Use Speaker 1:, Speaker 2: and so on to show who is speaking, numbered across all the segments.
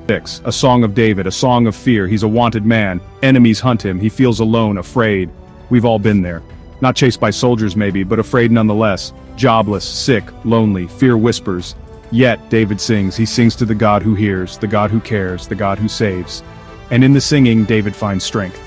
Speaker 1: 6. A song of David, a song of fear. He's a wanted man. Enemies hunt him. He feels alone, afraid. We've all been there. Not chased by soldiers maybe, but afraid nonetheless. Jobless, sick, lonely, fear whispers. Yet, David sings. He sings to the God who hears, the God who cares, the God who saves. And in the singing, David finds strength.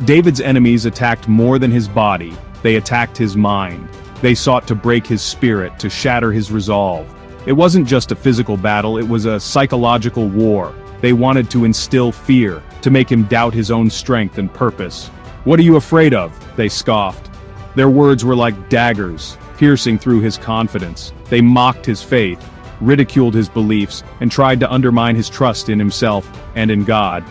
Speaker 1: David's enemies attacked more than his body. They attacked his mind. They sought to break his spirit, to shatter his resolve. It wasn't just a physical battle, it was a psychological war. They wanted to instill fear, to make him doubt his own strength and purpose. "What are you afraid of?" they scoffed. Their words were like daggers, piercing through his confidence. They mocked his faith, ridiculed his beliefs, and tried to undermine his trust in himself and in God.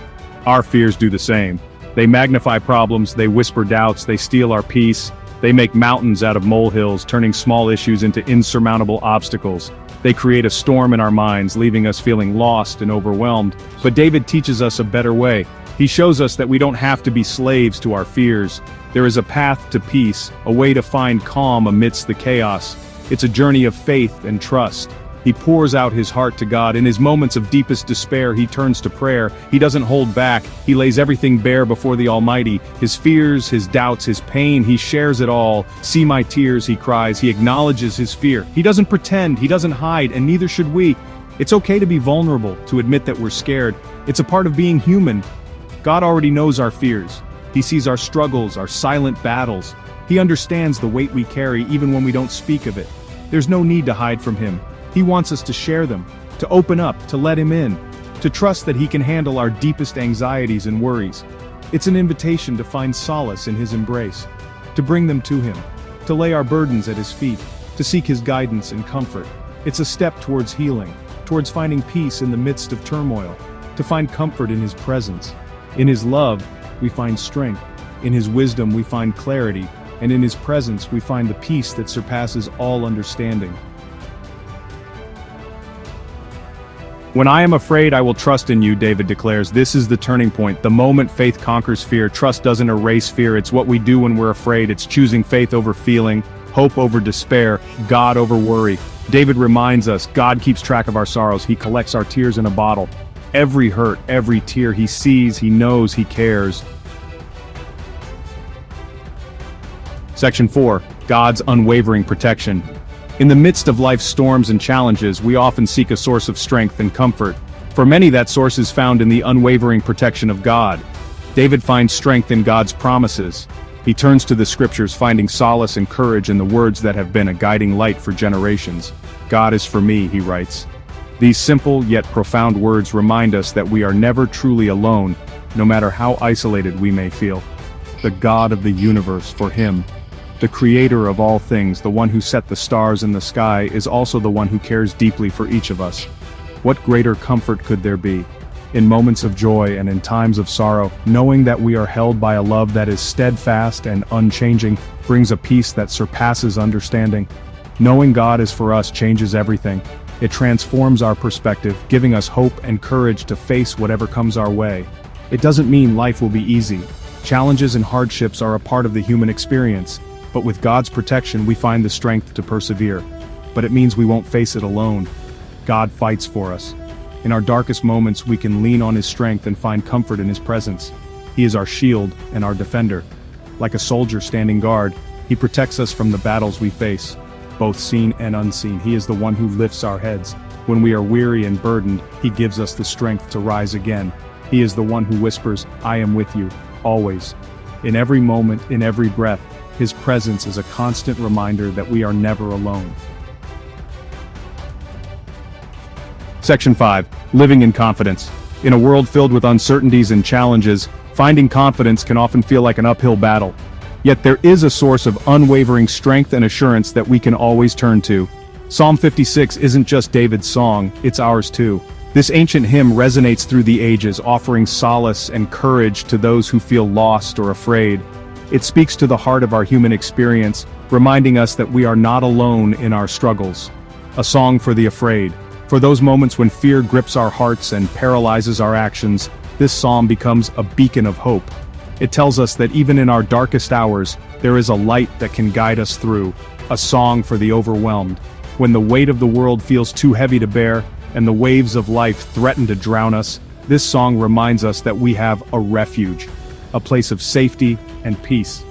Speaker 1: Our fears do the same. They magnify problems, they whisper doubts, they steal our peace. They make mountains out of molehills, turning small issues into insurmountable obstacles. They create a storm in our minds, leaving us feeling lost and overwhelmed. But David teaches us a better way. He shows us that we don't have to be slaves to our fears. There is a path to peace, a way to find calm amidst the chaos. It's a journey of faith and trust. He pours out his heart to God. In his moments of deepest despair, he turns to prayer. He doesn't hold back. He lays everything bare before the Almighty. His fears, his doubts, his pain, he shares it all. "See my tears," he cries. He acknowledges his fear. He doesn't pretend, he doesn't hide, and neither should we. It's okay to be vulnerable, to admit that we're scared. It's a part of being human. God already knows our fears. He sees our struggles, our silent battles. He understands the weight we carry even when we don't speak of it. There's no need to hide from him. He wants us to share them, to open up, to let him in, to trust that he can handle our deepest anxieties and worries. It's an invitation to find solace in his embrace, to bring them to him, to lay our burdens at his feet, to seek his guidance and comfort. It's a step towards healing, towards finding peace in the midst of turmoil, to find comfort in his presence. In his love, we find strength. In his wisdom, we find clarity. And in his presence, we find the peace that surpasses all understanding. "When I am afraid, I will trust in you," David declares. This is the turning point, the moment faith conquers fear. Trust doesn't erase fear, it's what we do when we're afraid. It's choosing faith over feeling, hope over despair, God over worry. David reminds us, God keeps track of our sorrows. He collects our tears in a bottle. Every hurt, every tear, he sees, he knows, he cares. Section 4. God's unwavering protection. In the midst of life's storms and challenges, we often seek a source of strength and comfort. For many, that source is found in the unwavering protection of God. David finds strength in God's promises. He turns to the scriptures, finding solace and courage in the words that have been a guiding light for generations. "God is for me," he writes. These simple yet profound words remind us that we are never truly alone, no matter how isolated we may feel. The God of the universe, for him, the creator of all things, the one who set the stars in the sky, is also the one who cares deeply for each of us. What greater comfort could there be? In moments of joy and in times of sorrow, knowing that we are held by a love that is steadfast and unchanging brings a peace that surpasses understanding. Knowing God is for us changes everything. It transforms our perspective, giving us hope and courage to face whatever comes our way. It doesn't mean life will be easy. Challenges and hardships are a part of the human experience. But with God's protection, we find the strength to persevere. But it means we won't face it alone. God fights for us. In our darkest moments, we can lean on his strength and find comfort in his presence. He is our shield and our defender. Like a soldier standing guard, he protects us from the battles we face, both seen and unseen. He is the one who lifts our heads. When we are weary and burdened, he gives us the strength to rise again. He is the one who whispers, "I am with you, always." In every moment, in every breath, his presence is a constant reminder that we are never alone. Section 5. Living in confidence. In a world filled with uncertainties and challenges, finding confidence can often feel like an uphill battle. Yet there is a source of unwavering strength and assurance that we can always turn to. Psalm 56 isn't just David's song, it's ours too. This ancient hymn resonates through the ages, offering solace and courage to those who feel lost or afraid. It speaks to the heart of our human experience, reminding us that we are not alone in our struggles. A song for the afraid. For those moments when fear grips our hearts and paralyzes our actions, this psalm becomes a beacon of hope. It tells us that even in our darkest hours, there is a light that can guide us through, a song for the overwhelmed. When the weight of the world feels too heavy to bear, and the waves of life threaten to drown us, this song reminds us that we have a refuge, a place of safety and peace.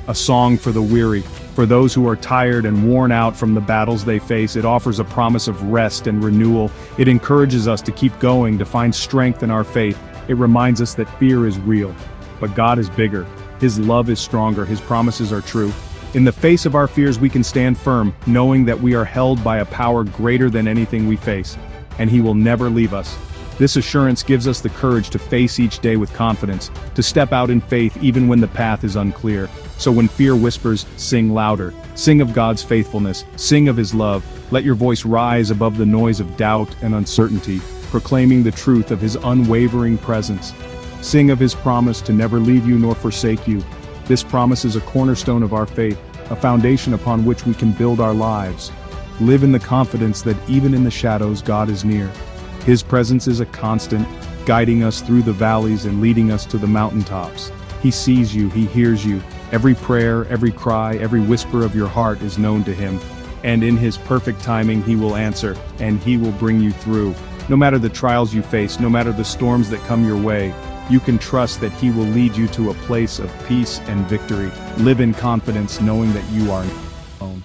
Speaker 1: A song for the weary, for those who are tired and worn out from the battles they face. It offers a promise of rest and renewal. It encourages us to keep going, to find strength in our faith. It reminds us that fear is real, but God is bigger. His love is stronger. His promises are true. In the face of our fears, we can stand firm, knowing that we are held by a power greater than anything we face, and He will never leave us. This assurance gives us the courage to face each day with confidence, to step out in faith even when the path is unclear. So when fear whispers, sing louder. Sing of God's faithfulness. Sing of His love. Let your voice rise above the noise of doubt and uncertainty, proclaiming the truth of His unwavering presence. Sing of His promise to never leave you nor forsake you. This promise is a cornerstone of our faith, a foundation upon which we can build our lives. Live in the confidence that even in the shadows, God is near. His presence is a constant, guiding us through the valleys and leading us to the mountaintops. He sees you, He hears you. Every prayer, every cry, every whisper of your heart is known to Him. And in His perfect timing, He will answer, and He will bring you through. No matter the trials you face, no matter the storms that come your way, you can trust that He will lead you to a place of peace and victory. Live in confidence, knowing that you are not alone.